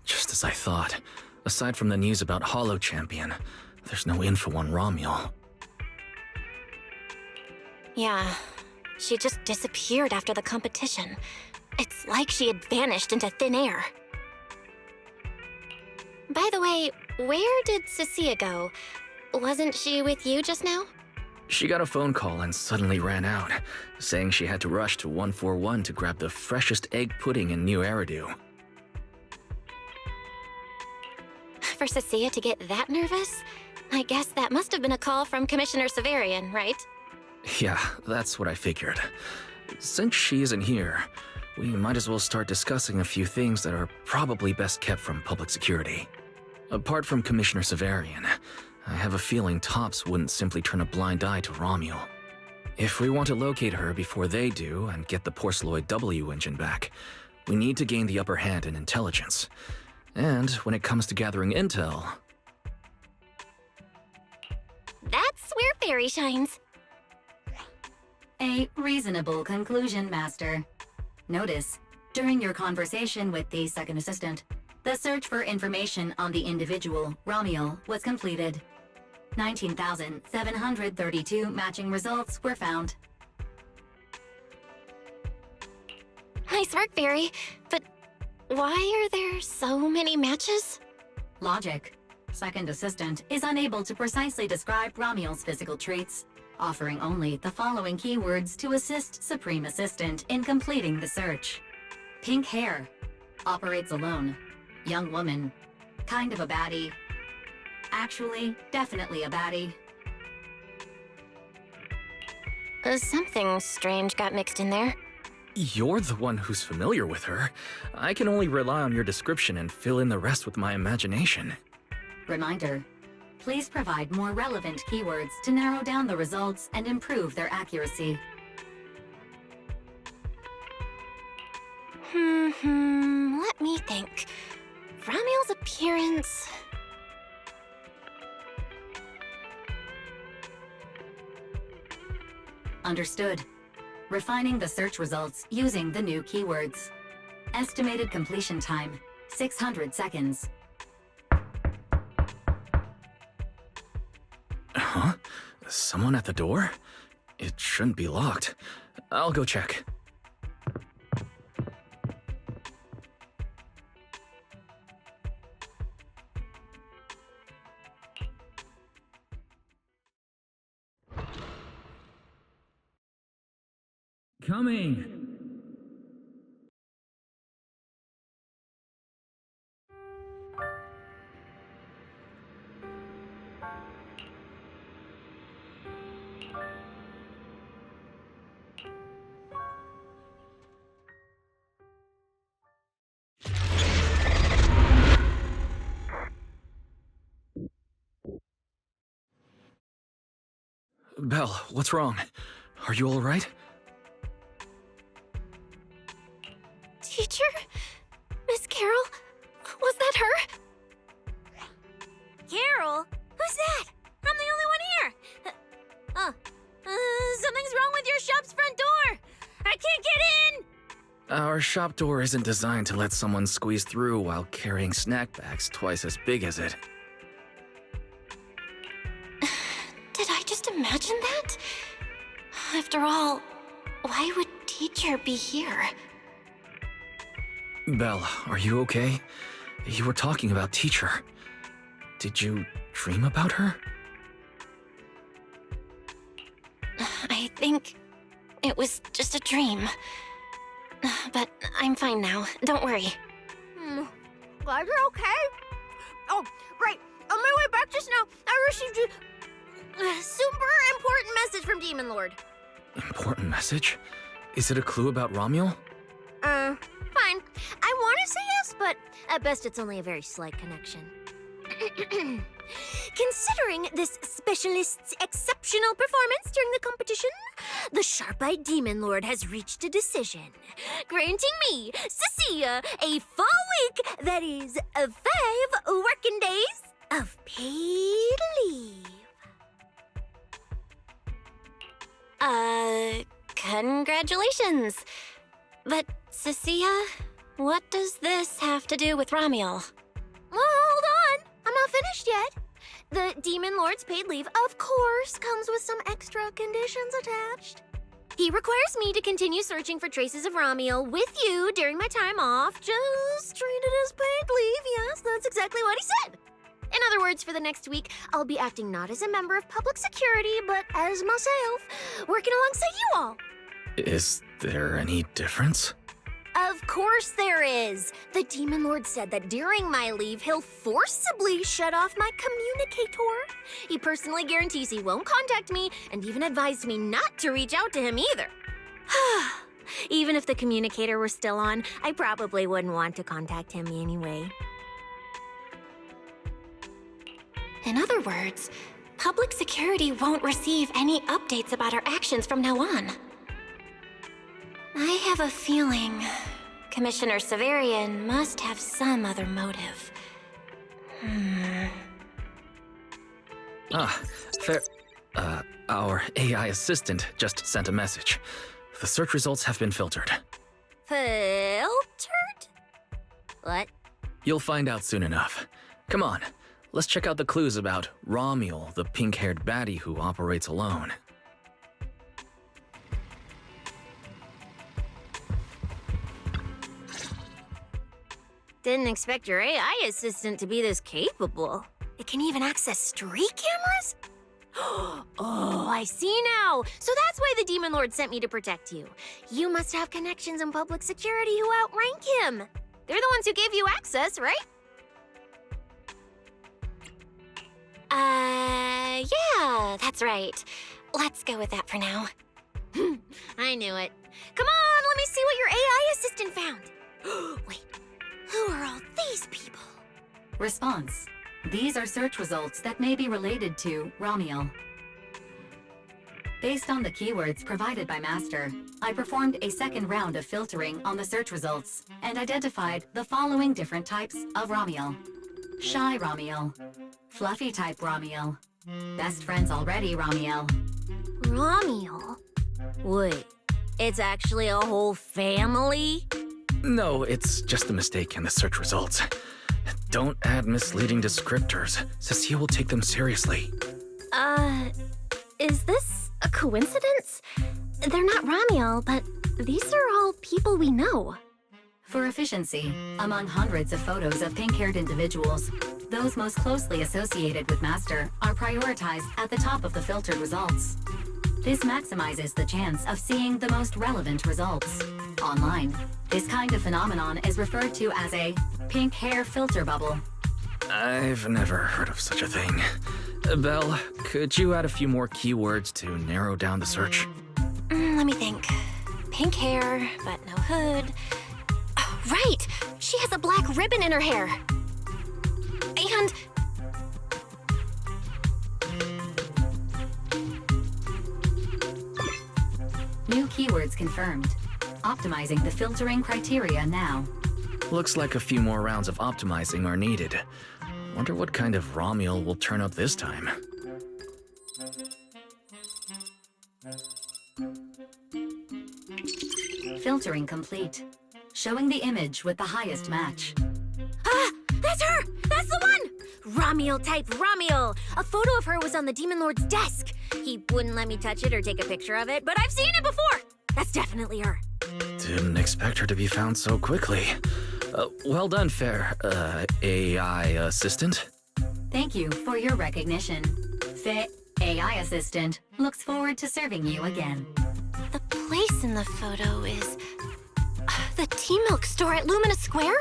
Just as I thought. Aside from the news about Hollow Champion, there's no info on Romuel. Yeah, she just disappeared after the competition. It's like she had vanished into thin air. By the way, where did Cecilia go? Wasn't she with you just now? She got a phone call and suddenly ran out, saying she had to rush to 141 to grab the freshest egg pudding in New Eridu. For Cecilia to get that nervous? I guess that must have been a call from Commissioner Severian, right? Yeah, that's what I figured. Since she isn't here, we might as well start discussing a few things that are probably best kept from public security. Apart from Commissioner Severian, I have a feeling Tops wouldn't simply turn a blind eye to Romuel. If we want to locate her before they do and get the Porceloid W engine back, we need to gain the upper hand in intelligence. And when it comes to gathering intel... That's where Fairy shines. A reasonable conclusion, Master. Notice, during your conversation with the second assistant, the search for information on the individual, Romuel, was completed. 19,732 matching results were found. Nice work, Fairy. But why are there so many matches? Logic. Second assistant is unable to precisely describe Romuel's physical traits, offering only the following keywords to assist Supreme Assistant in completing the search. Pink hair. Operates alone. Young woman. Kind of a baddie. Actually, definitely a baddie. Something strange got mixed in there. You're the one who's familiar with her. I can only rely on your description and fill in the rest with my imagination. Reminder. Please provide more relevant keywords to narrow down the results and improve their accuracy. Let me think. Romuel's appearance... Understood. Refining the search results using the new keywords. Estimated completion time, 600 seconds. Huh? Someone at the door? It shouldn't be locked. I'll go check. Coming! Belle, what's wrong? Are you all right? Teacher? Miss Carol? Was that her? Carol? Who's that? I'm the only one here. Something's wrong with your shop's front door. I can't get in. Our shop door isn't designed to let someone squeeze through while carrying snack bags twice as big as it. Did I just imagine that? After all, why would Teacher be here? Belle, are you okay? You were talking about Teacher. Did you dream about her? I think it was just a dream. But I'm fine now. Don't worry. Glad you're okay. Oh, right. On my way back just now, I received a super important message from Demon Lord. Important message? Is it a clue about Romuel? Fine. I want to say yes, but at best it's only a very slight connection. Considering this specialist's exceptional performance during the competition, the sharp-eyed Demon Lord has reached a decision, granting me, Cecilia, a full week, that is, 5 working days of paid leave. Congratulations. But, Cecilia, What does this have to do with Ramiel? Well, hold on. I'm not finished yet. The Demon Lord's paid leave, of course, comes with some extra conditions attached. He requires me to continue searching for traces of Ramiel with you during my time off. Just treat it as paid leave. Yes, that's exactly what he said. In other words, for the next week, I'll be acting not as a member of public security, but as myself, working alongside you all. Is there any difference? Of course there is. The Demon Lord said that during my leave, he'll forcibly shut off my communicator. He personally guarantees he won't contact me and even advised me not to reach out to him either. Even if the communicator were still on, I probably wouldn't want to contact him anyway. In other words, public security won't receive any updates about our actions from now on. I have a feeling Commissioner Severian must have some other motive. Fair. Our AI assistant just sent a message. The search results have been filtered. Filtered? What? You'll find out soon enough. Come on, let's check out the clues about Ramiel, the pink-haired baddie who operates alone. Didn't expect your AI assistant to be this capable. It can even access street cameras? Oh, I see now. So that's why the Demon Lord sent me to protect you. You must have connections in public security who outrank him. They're the ones who gave you access, right? Yeah, that's right. Let's go with that for now. I knew it. Come on, let me see what your AI assistant found. Wait, who are all these people? Response. These are search results that may be related to Ramiel. Based on the keywords provided by Master, I performed a second round of filtering on the search results and identified the following different types of Ramiel. Shy Ramiel, Fluffy type Ramiel, Best Friends Already Ramiel. Ramiel? Wait, it's actually a whole family? No, it's just a mistake in the search results. Don't add misleading descriptors. Cecile will take them seriously. Is this a coincidence? They're not Ramiel, but these are all people we know. For efficiency, among hundreds of photos of pink-haired individuals, those most closely associated with Master are prioritized at the top of the filtered results. This maximizes the chance of seeing the most relevant results. Online, this kind of phenomenon is referred to as a pink hair filter bubble. I've never heard of such a thing. Belle, could you add a few more keywords to narrow down the search? Let me think. Pink hair, but no hood. Oh, right! She has a black ribbon in her hair. And... New keywords confirmed. Optimizing the filtering criteria now. Looks like a few more rounds of optimizing are needed. Wonder what kind of Ramiel will turn up this time. Filtering complete. Showing the image with the highest match. Ah, that's her! That's the one! Ramiel type Ramiel! A photo of her was on the Demon Lord's desk. He wouldn't let me touch it or take a picture of it, but I've seen it before! That's definitely her. Didn't expect her to be found so quickly. Well done, Fair, AI assistant. Thank you for your recognition. Fit AI Assistant looks forward to serving you again. the place in the photo is... the T-Milk store at Lumina Square?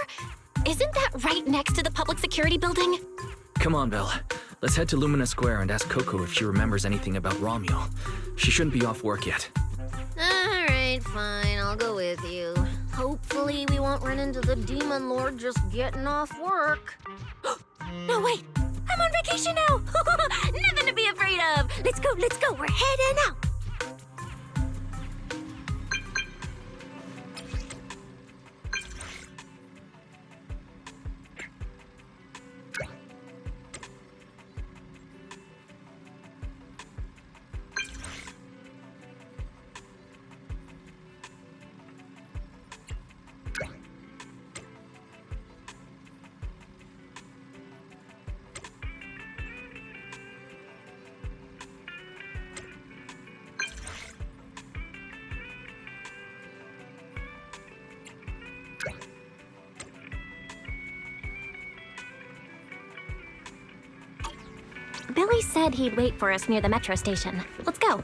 Isn't that right next to the public security building? Come on, Belle. Let's head to Lumina Square and ask Coco if she remembers anything about Ramiel. She shouldn't be off work yet. Alright, fine, I'll go with you. Hopefully we won't run into the Demon Lord just getting off work. No, wait! I'm on vacation now! Nothing to be afraid of! Let's go, we're heading out! Billy said he'd wait for us near the metro station. Let's go.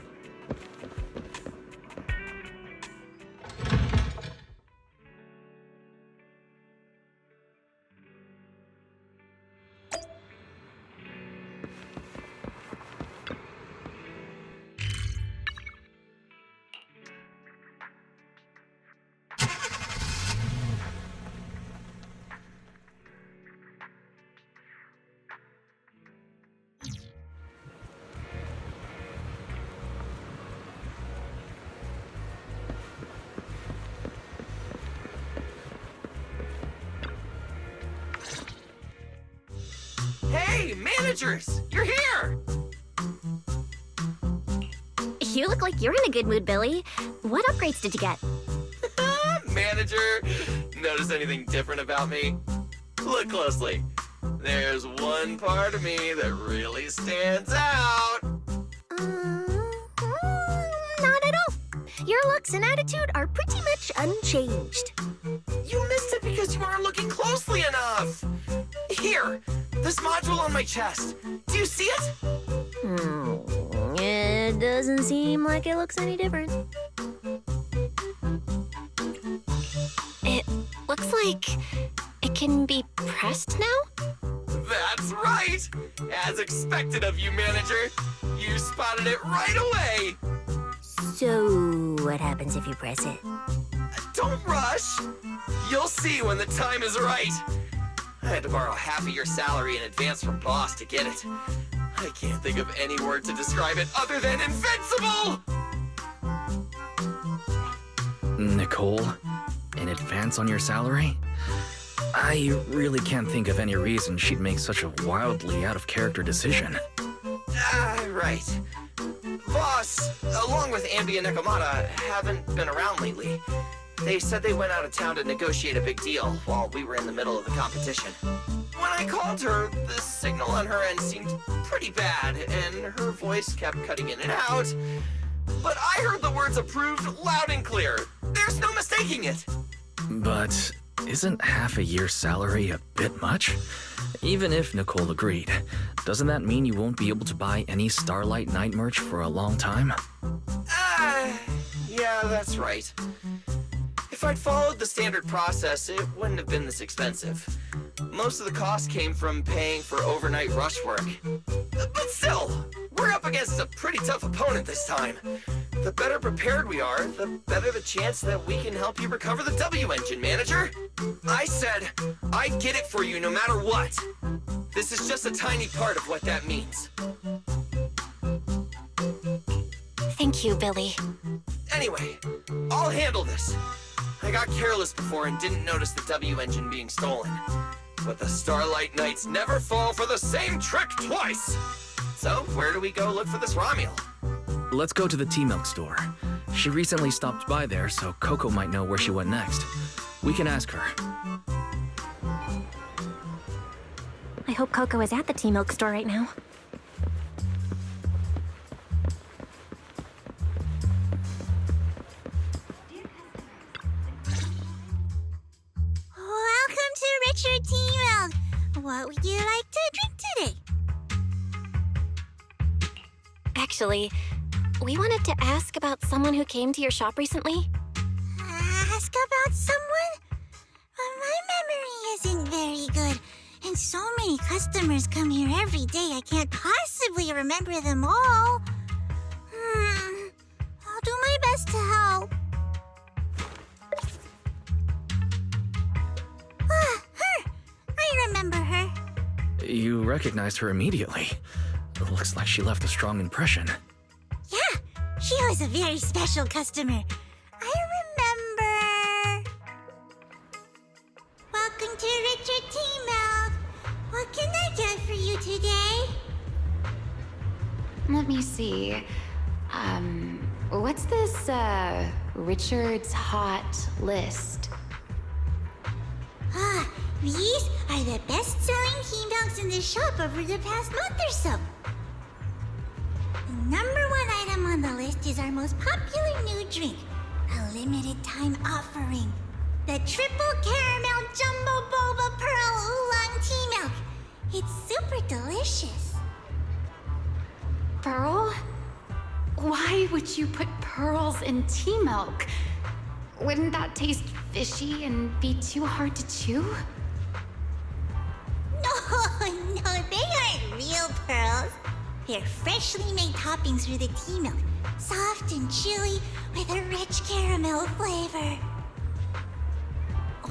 Hey, managers! You're here! You look like you're in a good mood, Billy. What upgrades did you get? Manager, notice anything different about me? Look closely. There's one part of me that really stands out. Not at all. Your looks and attitude are pretty much unchanged. You missed it because you aren't looking closely enough. Here, this module on my chest. Do you see it? It doesn't seem like it looks any different. It looks like it can be pressed now? That's right! As expected of you, manager. You spotted it right away. So, what happens if you press it? Don't rush. You'll see when the time is right. I had to borrow half of your salary in advance from boss to get it. I can't think of any word to describe it other than invincible! Nicole, in advance on your salary? I really can't think of any reason she'd make such a wildly out-of-character decision. Right. Boss, along with Ambi and Nekomata, haven't been around lately. They said they went out of town to negotiate a big deal while we were in the middle of the competition. When I called her, the signal on her end seemed pretty bad, and her voice kept cutting in and out. But I heard the words approved loud and clear. There's no mistaking it. But isn't half a year's salary a bit much? Even if Nicole agreed, doesn't that mean you won't be able to buy any Starlight Night merch for a long time? Yeah, that's right. If I'd followed the standard process, it wouldn't have been this expensive. Most of the cost came from paying for overnight rush work. But still, we're up against a pretty tough opponent this time. The better prepared we are, the better the chance that we can help you recover the W engine, manager. I said, I'd get it for you no matter what. This is just a tiny part of what that means. Thank you, Billy. Anyway, I'll handle this. I got careless before and didn't notice the W engine being stolen. But the Starlight Knights never fall for the same trick twice! So, where do we go look for this Romuel? Let's go to the T-Milk store. She recently stopped by there, so Coco might know where she went next. We can ask her. I hope Coco is at the T-Milk store right now. Welcome to Richard T-Milk. What would you like to drink today? Actually, we wanted to ask about someone who came to your shop recently. Ask about someone? My memory isn't very good, and so many customers come here every day I can't possibly remember them all. I'll do my best to help. Her! I remember her. You recognized her immediately. Looks like she left a strong impression. Yeah, she was a very special customer. I remember. Welcome to Richard T-Milk. What can I get for you today? Let me see. What's this, Richard's hot list? These are the best-selling T-Milks in the shop over the past month or so. The number one item on the list is our most popular new drink, a limited-time offering. The Triple Caramel Jumbo Boba Pearl Oolong Tea Milk. It's super delicious. Pearl? Why would you put pearls in tea milk? Wouldn't that taste fishy and be too hard to chew? No, they aren't real pearls. They're freshly made toppings for the tea milk, soft and chewy with a rich caramel flavor.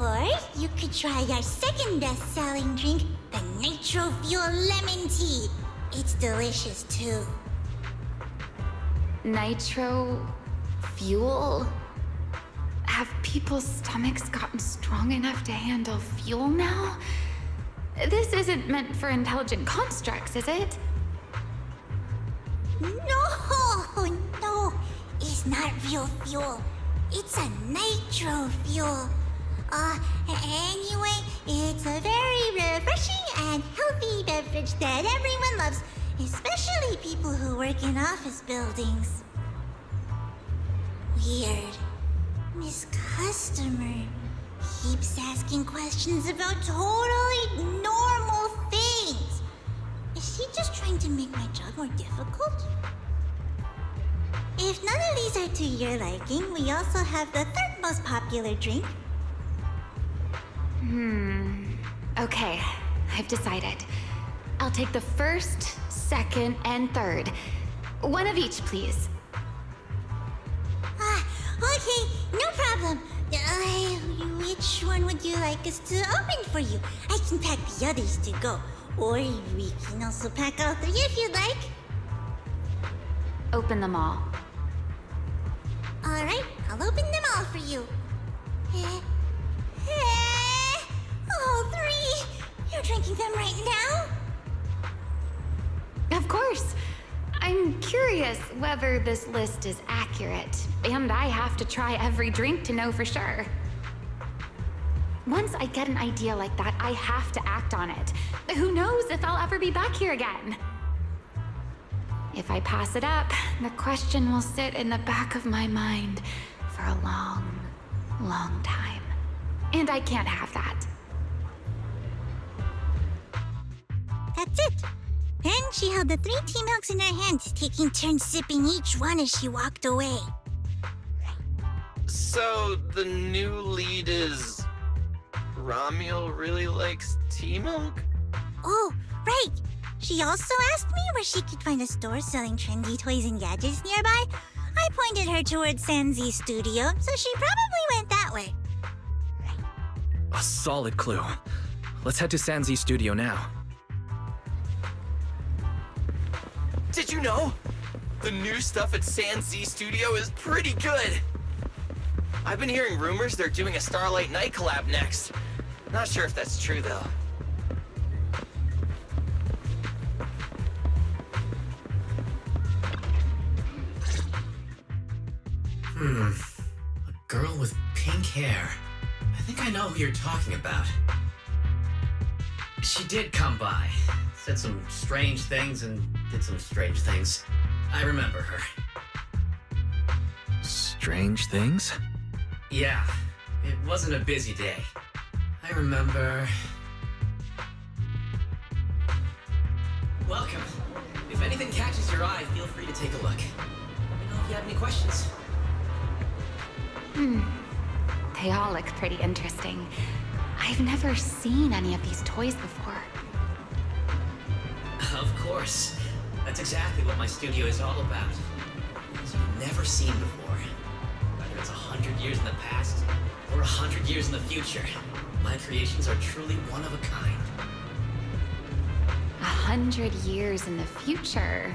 Or you could try our second best-selling drink, the Nitro Fuel Lemon Tea. It's delicious too. Nitro fuel? Have people's stomachs gotten strong enough to handle fuel now? This isn't meant for intelligent constructs, is it? No, it's not real fuel. It's a nitro fuel. Anyway, it's a very refreshing and healthy beverage that everyone loves, especially people who work in office buildings. Weird. Miss Customer keeps asking questions about totally normal things. Is she just trying to make my job more difficult? If none of these are to your liking, we also have the third most popular drink. Okay, I've decided. I'll take the first, second, and third. One of each, please. Okay, no problem. Which one would you like us to open for you? I can pack the others to go. Or we can also pack all three if you'd like. Open them all. Alright, I'll open them all for you. All three! You're drinking them right now? Of course. I'm curious whether this list is accurate, and I have to try every drink to know for sure. Once I get an idea like that, I have to act on it. Who knows if I'll ever be back here again? If I pass it up, the question will sit in the back of my mind for a long, long time. And I can't have that. That's it. Then she held the 3 tea milks in her hands, taking turns sipping each one as she walked away. So, the new lead is... Romuel really likes tea milk? Oh, right. She also asked me where she could find a store selling trendy toys and gadgets nearby. I pointed her towards Sanzi's studio, so she probably went that way. A solid clue. Let's head to Sanzi's studio now. Did you know? The new stuff at Sanzi Studio is pretty good. I've been hearing rumors they're doing a Starlight Night collab next. Not sure if that's true, though. A girl with pink hair. I think I know who you're talking about. She did come by. Said some strange things and did some strange things. I remember her. Strange things? Yeah, it wasn't a busy day. I remember... Welcome. If anything catches your eye, feel free to take a look. Let me know if you have any questions. They all look pretty interesting. I've never seen any of these toys before. Of course. That's exactly what my studio is all about. Things you've never seen before. Whether it's 100 years in the past or 100 years in the future, my creations are truly one of a kind. 100 years in the future?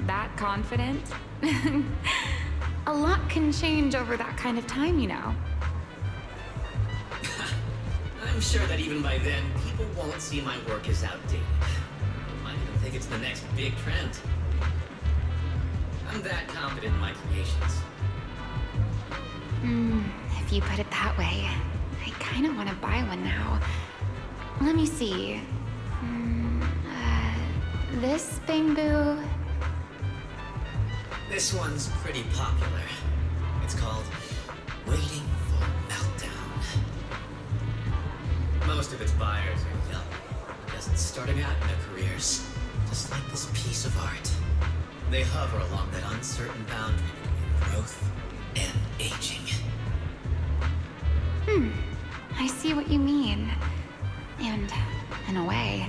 That confident? A lot can change over that kind of time, you know. I'm sure that even by then, people won't see my work as outdated. They might even think it's the next big trend. I'm that confident in my creations. If you put it that way, I kind of want to buy one now. Let me see. This bamboo... This one's pretty popular. It's called Waiting for Meltdown. Most of its buyers are young, just starting out in their careers, just like this piece of art. They hover along that uncertain boundary between growth and aging. I see what you mean. And, in a way,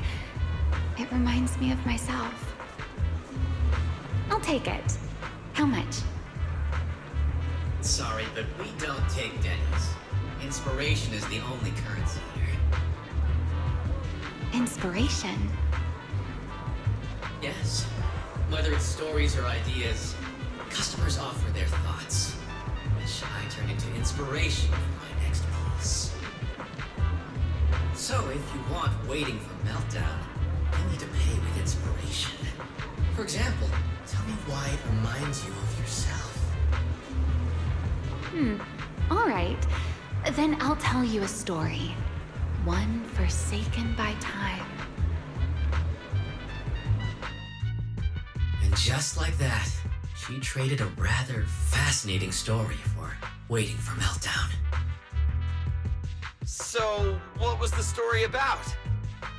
it reminds me of myself. I'll take it. How much? Sorry, but we don't take pennies. Inspiration is the only currency here. Inspiration? Yes. Whether it's stories or ideas, customers offer their thoughts, which I turn into inspiration for my next piece. So if you want waiting for Meltdown, you need to pay with inspiration. For example, tell me why it reminds you of yourself. All right. Then I'll tell you a story. One forsaken by time. And just like that, she traded a rather fascinating story for waiting for Meltdown. So, what was the story about?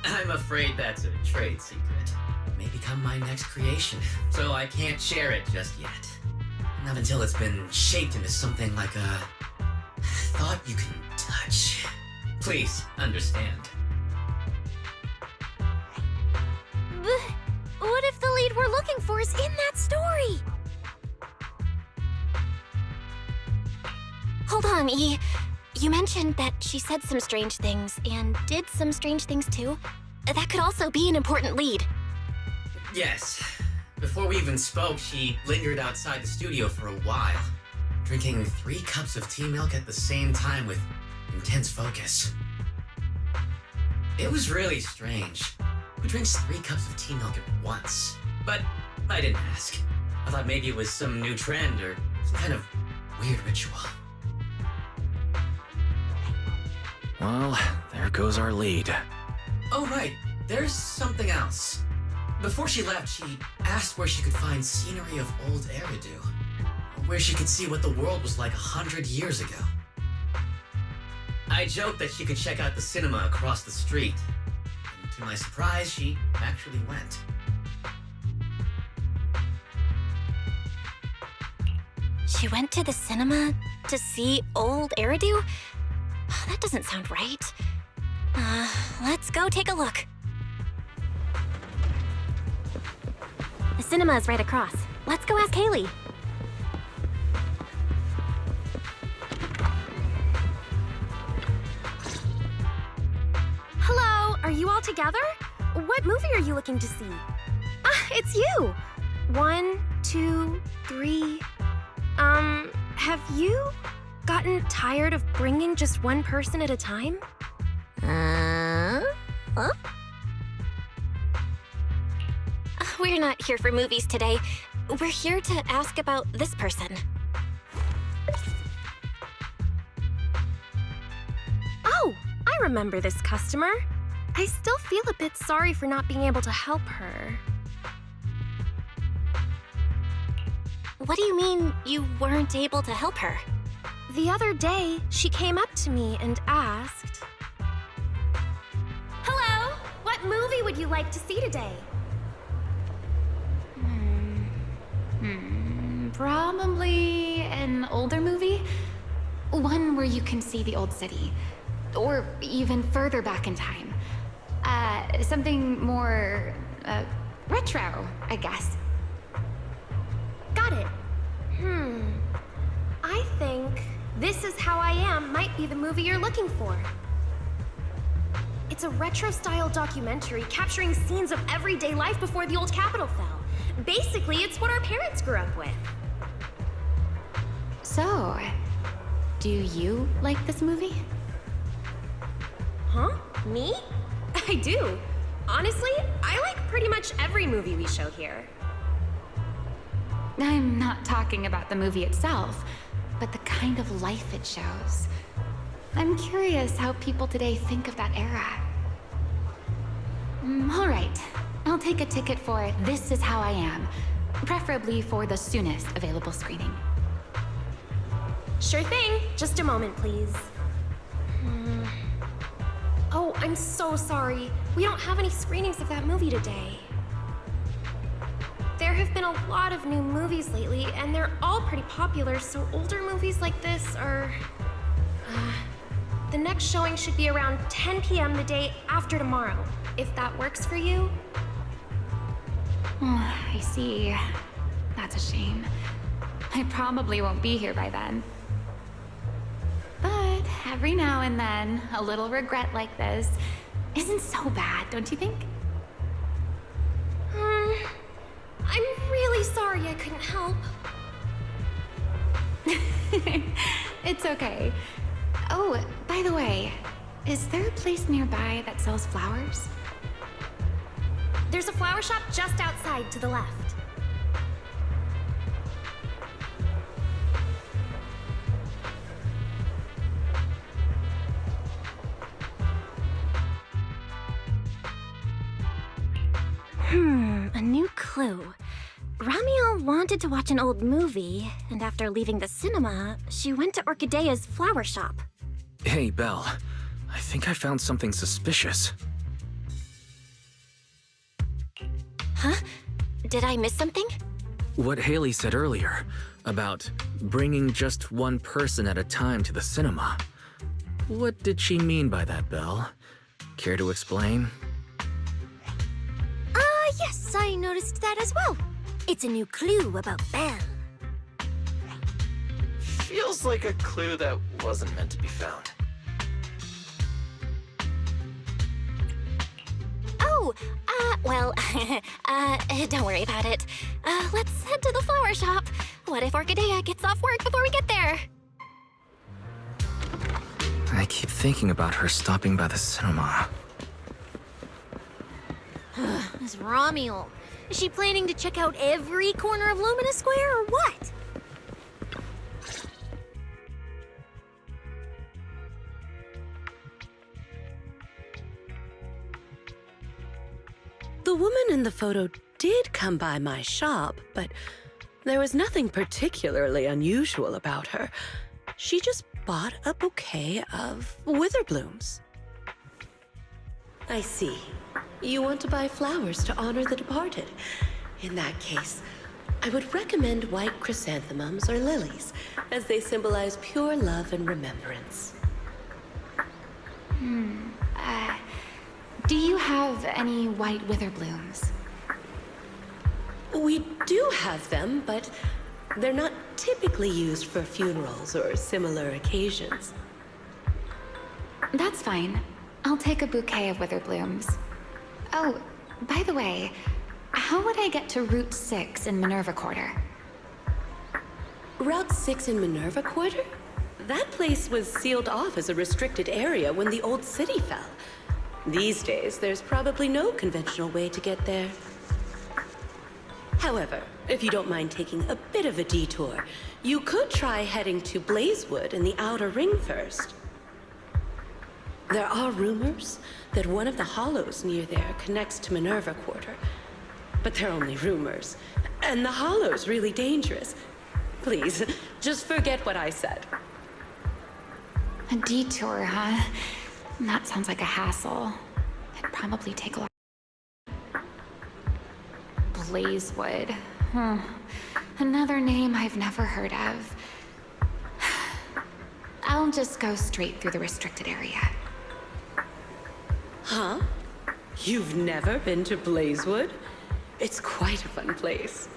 I'm afraid that's a trade secret. It may become my next creation, so I can't share it just yet. Not until it's been shaped into something like a thought you can touch. Please, understand. What if the lead we're looking for is in that story? Hold on, E. You mentioned that she said some strange things and did some strange things too. That could also be an important lead. Yes. Before we even spoke, she lingered outside the studio for a while, drinking 3 cups of tea milk at the same time with intense focus. It was really strange. Who drinks 3 cups of tea milk at once? But I didn't ask. I thought maybe it was some new trend or some kind of weird ritual. Well, there goes our lead. Oh, right. There's something else. Before she left, she asked where she could find scenery of old Eridu, where she could see what the world was like 100 years ago. I joked that she could check out the cinema across the street. And to my surprise, she actually went. She went to the cinema to see old Eridu? That doesn't sound right. Let's go take a look. The cinema is right across. Let's go ask Haley. Hello, are you all together? What movie are you looking to see? Ah, it's you! 1, 2, 3. Have you gotten tired of bringing just one person at a time? Huh? We're not here for movies today. We're here to ask about this person. Oh, I remember this customer. I still feel a bit sorry for not being able to help her. What do you mean you weren't able to help her? The other day, she came up to me and asked, "Hello, what movie would you like to see today?" Probably an older movie. One where you can see the old city. Or even further back in time. Something more, retro, I guess. Got it. I think This Is How I Am might be the movie you're looking for. It's a retro-style documentary capturing scenes of everyday life before the old capital fell. Basically, it's what our parents grew up with. So, do you like this movie? Huh? Me? I do. Honestly, I like pretty much every movie we show here. I'm not talking about the movie itself, but the kind of life it shows. I'm curious how people today think of that era. All right, I'll take a ticket for This Is How I Am, preferably for the soonest available screening. Sure thing. Just a moment, please. Oh, I'm so sorry. We don't have any screenings of that movie today. There have been a lot of new movies lately, and they're all pretty popular, so older movies like this are... The next showing should be around 10 p.m. the day after tomorrow, if that works for you. Oh, I see. That's a shame. I probably won't be here by then. But every now and then, a little regret like this isn't so bad, don't you think? I'm really sorry I couldn't help. It's okay. Oh, by the way, is there a place nearby that sells flowers? There's a flower shop just outside to the left. A new clue. Ramiel wanted to watch an old movie, and after leaving the cinema, she went to Orchidea's flower shop. Hey, Belle. I think I found something suspicious. Huh? Did I miss something? What Haley said earlier about bringing just one person at a time to the cinema. What did she mean by that, Belle? Care to explain? Yes, I noticed that as well. It's a new clue about Belle. Feels like a clue that wasn't meant to be found. Oh, well, don't worry about it. Let's head to the flower shop. What if Orchidea gets off work before we get there? I keep thinking about her stopping by the cinema. This Ramiel. Is she planning to check out every corner of Lumina Square or what? The woman in the photo did come by my shop, but there was nothing particularly unusual about her. She just bought a bouquet of witherblooms. I see. You want to buy flowers to honor the departed. In that case, I would recommend white chrysanthemums or lilies, as they symbolize pure love and remembrance. Do you have any white witherblooms? We do have them, but they're not typically used for funerals or similar occasions. That's fine. I'll take a bouquet of witherblooms. Oh, by the way, how would I get to Route 6 in Minerva Quarter? Route 6 in Minerva Quarter? That place was sealed off as a restricted area when the old city fell. These days, there's probably no conventional way to get there. However, if you don't mind taking a bit of a detour, you could try heading to Blazewood in the Outer Ring first. There are rumors that one of the hollows near there connects to Minerva Quarter. But they're only rumors, and the hollow's really dangerous. Please, just forget what I said. A detour, huh? That sounds like a hassle. It'd probably take a lot. Blazewood. Another name I've never heard of. I'll just go straight through the restricted area. Huh? You've never been to Blazewood? It's quite a fun place.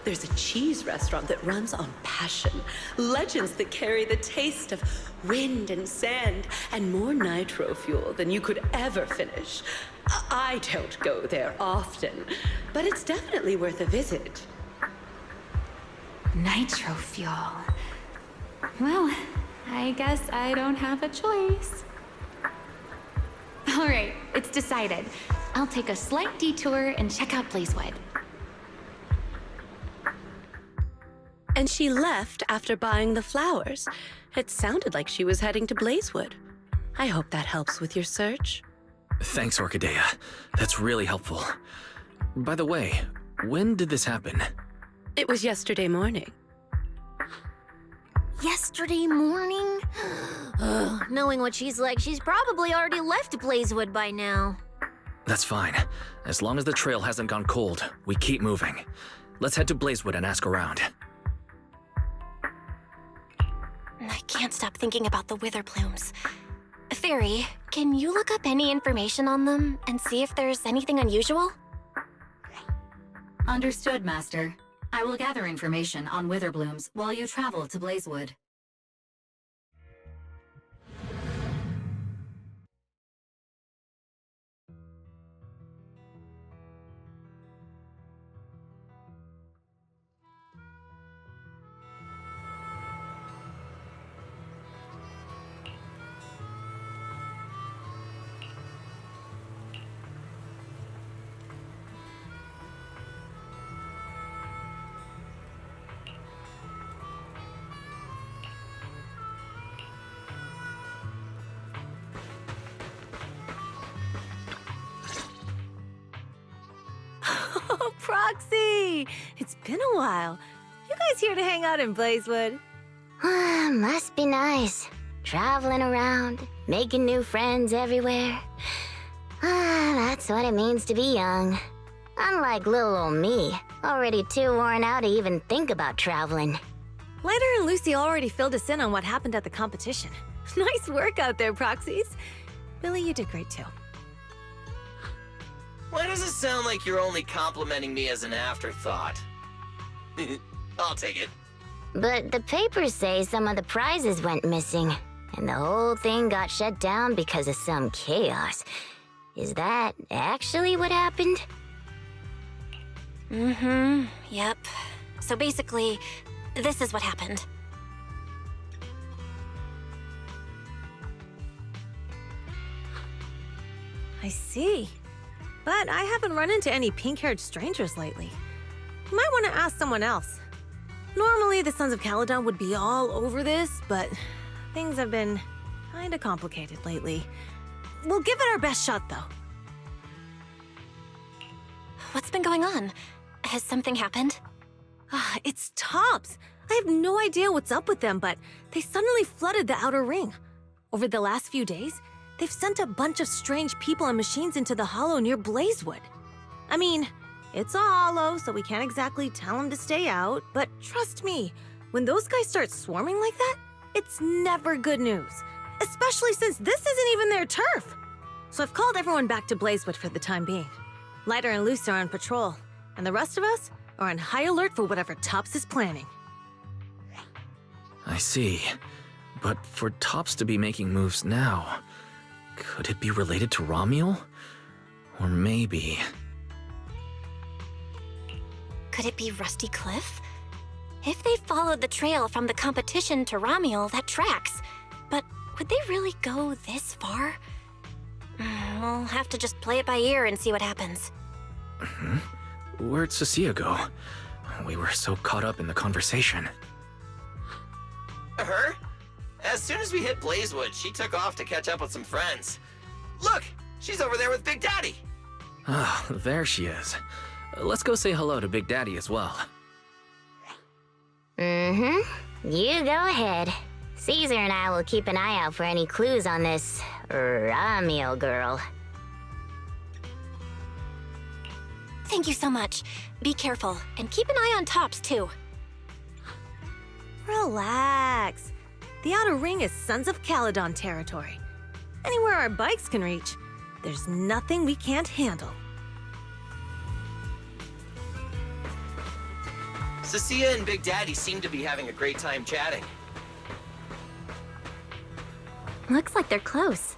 There's a cheese restaurant that runs on passion. Legends that carry the taste of wind and sand and more nitro fuel than you could ever finish. I don't go there often, but it's definitely worth a visit. Nitro fuel. Well, I guess I don't have a choice. All right, it's decided. I'll take a slight detour and check out Blazewood. And she left after buying the flowers. It sounded like she was heading to Blazewood. I hope that helps with your search. Thanks, Orchidea. That's really helpful. By the way, when did this happen? It was yesterday morning. Yesterday morning? Knowing what she's like, she's probably already left Blazewood by now. That's fine. As long as the trail hasn't gone cold, we keep moving. Let's head to Blazewood and ask around. I can't stop thinking about the wither plumes. Fairy, can you look up any information on them and see if there's anything unusual? Understood, Master. I will gather information on Witherblooms while you travel to Blazewood. Oh, Proxy! It's been a while. You guys here to hang out in Blazewood? Must be nice. Traveling around, making new friends everywhere. That's what it means to be young. Unlike little old me, already too worn out to even think about traveling. Lighter and Lucy already filled us in on what happened at the competition. Nice work out there, Proxies. Billy, you did great too. Why does it sound like you're only complimenting me as an afterthought? I'll take it. But the papers say some of the prizes went missing, and the whole thing got shut down because of some chaos. Is that actually what happened? Yep. So basically, this is what happened. I see. But I haven't run into any pink-haired strangers lately. You might want to ask someone else. Normally, the Sons of Caledon would be all over this, but things have been kinda complicated lately. We'll give it our best shot, though. What's been going on? Has something happened? It's Tops. I have no idea what's up with them, but they suddenly flooded the outer ring. Over the last few days, they've sent a bunch of strange people and machines into the hollow near Blazewood. I mean, it's a hollow, so we can't exactly tell them to stay out, but trust me, when those guys start swarming like that, it's never good news, especially since this isn't even their turf. So I've called everyone back to Blazewood for the time being. Lighter and Luce are on patrol, and the rest of us are on high alert for whatever Tops is planning. I see. But for Tops to be making moves now, could it be related to Romuel? Or maybe... Could it be Rusty Cliff? If they followed the trail from the competition to Romuel, that tracks. But would they really go this far? We'll have to just play it by ear and see what happens. Where'd Cecilia go? We were so caught up in the conversation. Her? As soon as we hit Blazewood, she took off to catch up with some friends. Look! She's over there with Big Daddy! Ah, there she is. Let's go say hello to Big Daddy as well. You go ahead. Caesar and I will keep an eye out for any clues on this Romuel girl. Thank you so much. Be careful, and keep an eye on Tops, too. Relax. The outer ring is Sons of Caledon territory. Anywhere our bikes can reach, there's nothing we can't handle. Cecilia and Big Daddy seem to be having a great time chatting. Looks like they're close.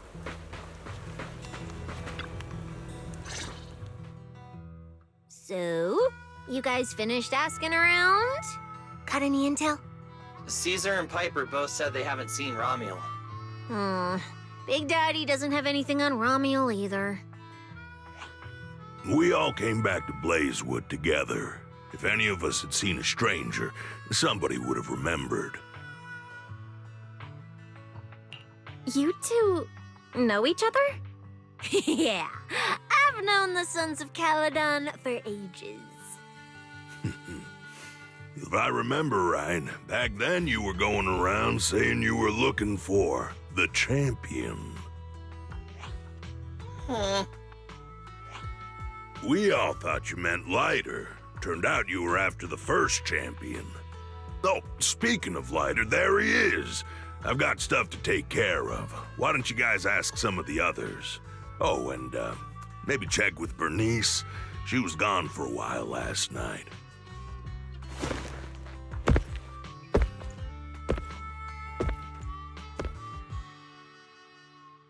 So, you guys finished asking around? Got any intel? Caesar and Piper both said they haven't seen Romuel. Big Daddy doesn't have anything on Romuel either. We all came back to Blazewood together. If any of us had seen a stranger, somebody would have remembered. You two know each other? Yeah, I've known the Sons of Caledon for ages. If I remember right, back then you were going around saying you were looking for the champion. We all thought you meant lighter. Turned out you were after the first champion. Oh, speaking of lighter, there he is. I've got stuff to take care of. Why don't you guys ask some of the others? Oh, and maybe check with Bernice. She was gone for a while last night.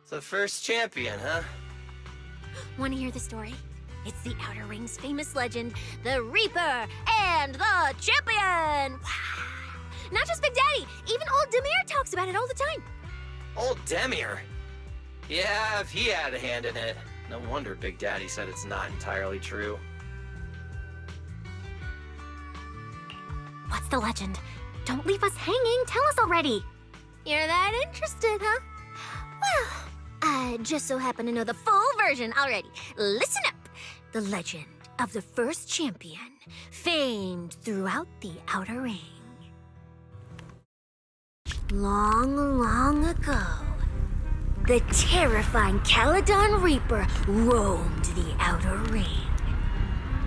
The first champion, huh? Want to hear the story? It's the Outer Ring's famous legend, the Reaper and the Champion! Not just Big Daddy, even old Demir talks about it all the time. Old Demir? Yeah, if he had a hand in it. No wonder Big Daddy said it's not entirely true. What's the legend? Don't leave us hanging. Tell us already. You're that interested, huh? Well, I just so happen to know the full version already. Listen up. The legend of the first champion, famed throughout the Outer Ring. Long, long ago, the terrifying Caledon Reaper roamed the Outer Ring.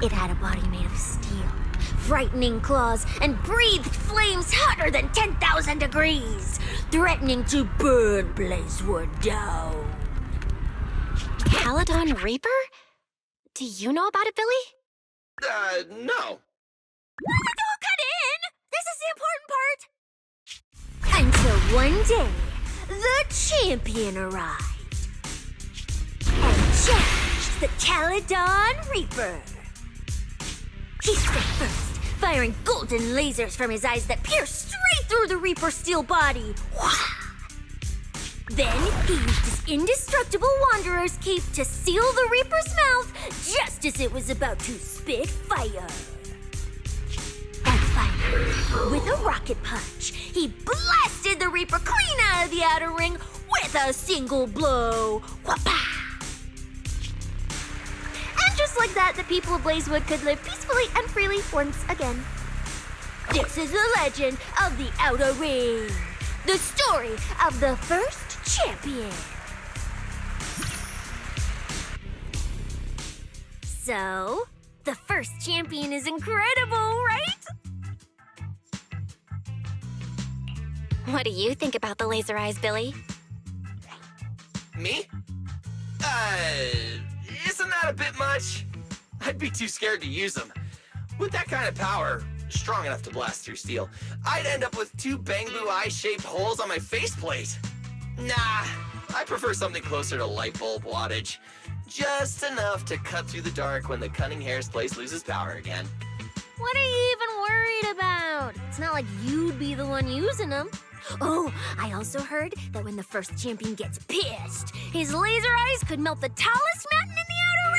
It had a body made of steel, frightening claws, and breathed flames hotter than 10,000 degrees, threatening to burn Blazewood down. Caledon Reaper? Do you know about it, Billy? No. Don't cut in! This is the important part! Until one day, the champion arrived and challenged the Caledon Reaper. He struck first, firing golden lasers from his eyes that pierced straight through the Reaper's steel body. Then he used his indestructible Wanderer's cape to seal the Reaper's mouth just as it was about to spit fire. And finally, with a rocket punch, he blasted the Reaper clean out of the Outer Ring with a single blow. Whapa! And just like that, the people of Blazewood could live peacefully and freely once again. This is the legend of the Outer Ring. The story of the first champion. So, the first champion is incredible, right? What do you think about the laser eyes, Billy? Me? Isn't that a bit much? I'd be too scared to use them. With that kind of power, strong enough to blast through steel, I'd end up with 2 bamboo eye-shaped holes on my faceplate. Nah, I prefer something closer to light bulb wattage. Just enough to cut through the dark when the cunning hair's place loses power again. What are you even worried about? It's not like you'd be the one using them. Oh, I also heard that when the first champion gets pissed, his laser eyes could melt the tallest mountain in the Outer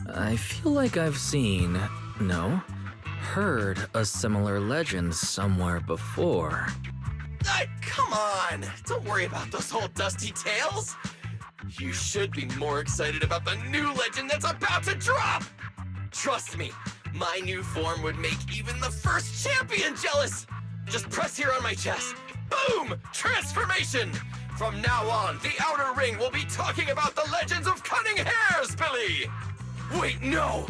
Ring. I feel like I've seen, no, heard a similar legend somewhere before. Come on! Don't worry about those old dusty tales! You should be more excited about the new legend that's about to drop! Trust me, my new form would make even the first champion jealous! Just press here on my chest. Boom! Transformation! From now on, the Outer Ring will be talking about the legends of cunning hairs, Billy! Wait, no!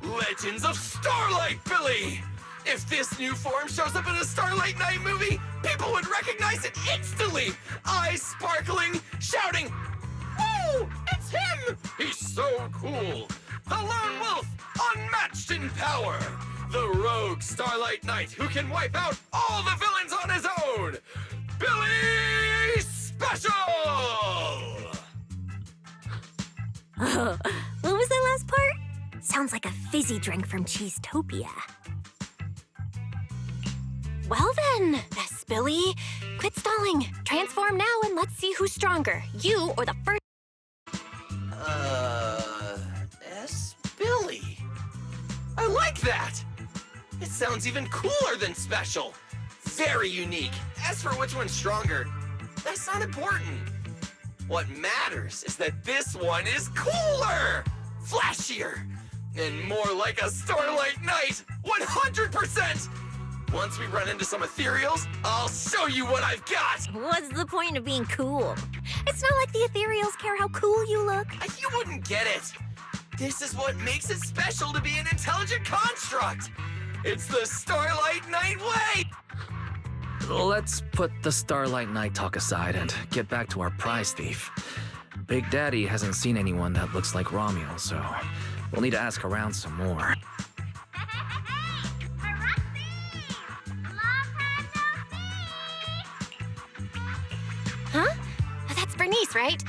Legends of Starlight, Billy! If this new form shows up in a Starlight Night movie, people would recognize it instantly! Eyes sparkling, shouting, "Whoa! It's him! He's so cool! The Lone Wolf, unmatched in power! The rogue Starlight Knight who can wipe out all the villains on his own! Billy Special!" Oh, what was that last part? Sounds like a fizzy drink from Cheesetopia. Well then, Miss Billy, quit stalling. Transform now and let's see who's stronger, you or the first. S. Billy. I like that! It sounds even cooler than special. Very unique. As for which one's stronger, that's not important. What matters is that this one is cooler, flashier, and more like a Starlight Knight, 100%! Once we run into some ethereals, I'll show you what I've got! What's the point of being cool? It's not like the ethereals care how cool you look. You wouldn't get it! This is what makes it special to be an intelligent construct! It's the Starlight Night way! Let's put the Starlight Night talk aside and get back to our prize thief. Big Daddy hasn't seen anyone that looks like Romuald, so we'll need to ask around some more. Huh? That's Bernice, right?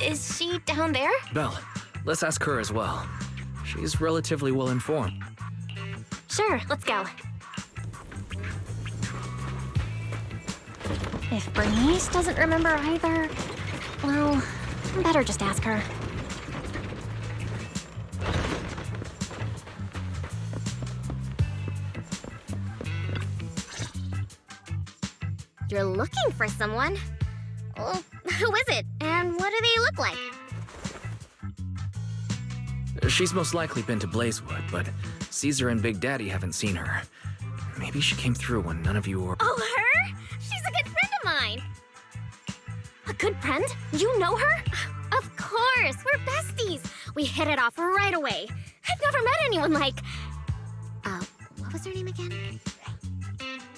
Is she down there? Belle, let's ask her as well. She's relatively well informed. Sure, let's go. If Bernice doesn't remember either, well, better just ask her. You're looking for someone? Well, who is it? And what do they look like? She's most likely been to Blazewood, but Caesar and Big Daddy haven't seen her. Maybe she came through when none of you were. Oh, her? She's a good friend of mine. A good friend? You know her? Of course, we're besties. We hit it off right away. I've never met anyone like... what was her name again?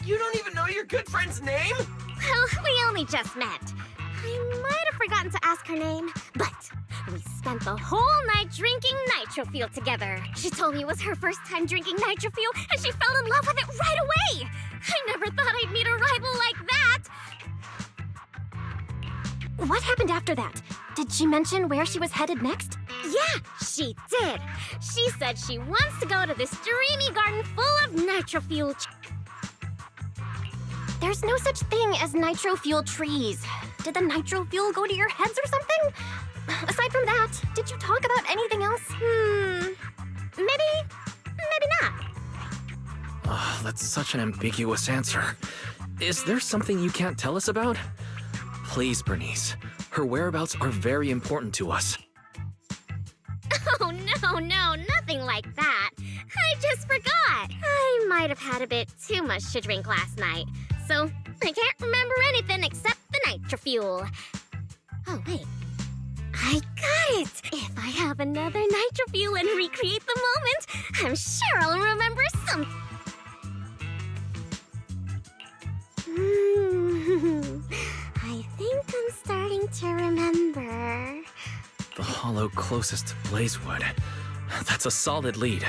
You don't even know your good friend's name? Well, we only just met. I might have forgotten to ask her name, but we spent the whole night drinking nitro fuel together. She told me it was her first time drinking nitro fuel, and she fell in love with it right away. I never thought I'd meet a rival like that. What happened after that? Did she mention where she was headed next? Yeah, she did. She said she wants to go to this dreamy garden full of nitro fuel. There's no such thing as nitro fuel trees. Did the nitro fuel go to your heads or something? Aside from that, did you talk about anything else? Maybe not. Oh, that's such an ambiguous answer. Is there something you can't tell us about? Please, Bernice. Her whereabouts are very important to us. Oh, no, nothing like that. I just forgot. I might have had a bit too much to drink last night, so I can't remember anything except the nitro fuel. Oh, wait. I got it! If I have another nitro fuel and recreate the moment, I'm sure I'll remember something. I think I'm starting to remember. The hollow closest to Blazewood. That's a solid lead.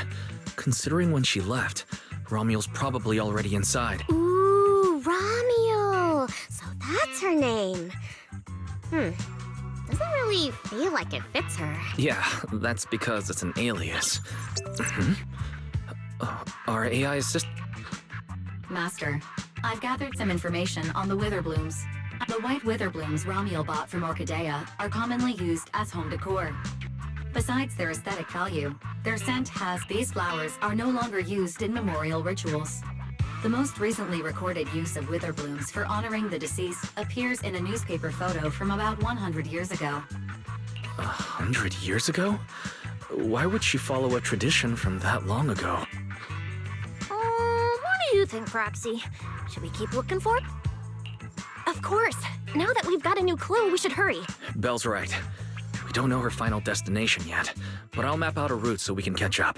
Considering when she left, Romuald's probably already inside. Ooh, Romuald! So that's her name. Doesn't really feel like it fits her. Yeah, that's because it's an alias. Our AI assistant. Master, I've gathered some information on the Witherblooms. The white Witherblooms Romuald bought from Orchidea are commonly used as home decor. Besides their aesthetic value, their scent has these flowers are no longer used in memorial rituals. The most recently recorded use of Witherblooms for honoring the deceased appears in a newspaper photo from about 100 years ago. 100 years ago? Why would she follow a tradition from that long ago? What do you think, Proxy? Should we keep looking for it? Of course. Now that we've got a new clue, we should hurry. Belle's right. We don't know her final destination yet, but I'll map out a route so we can catch up.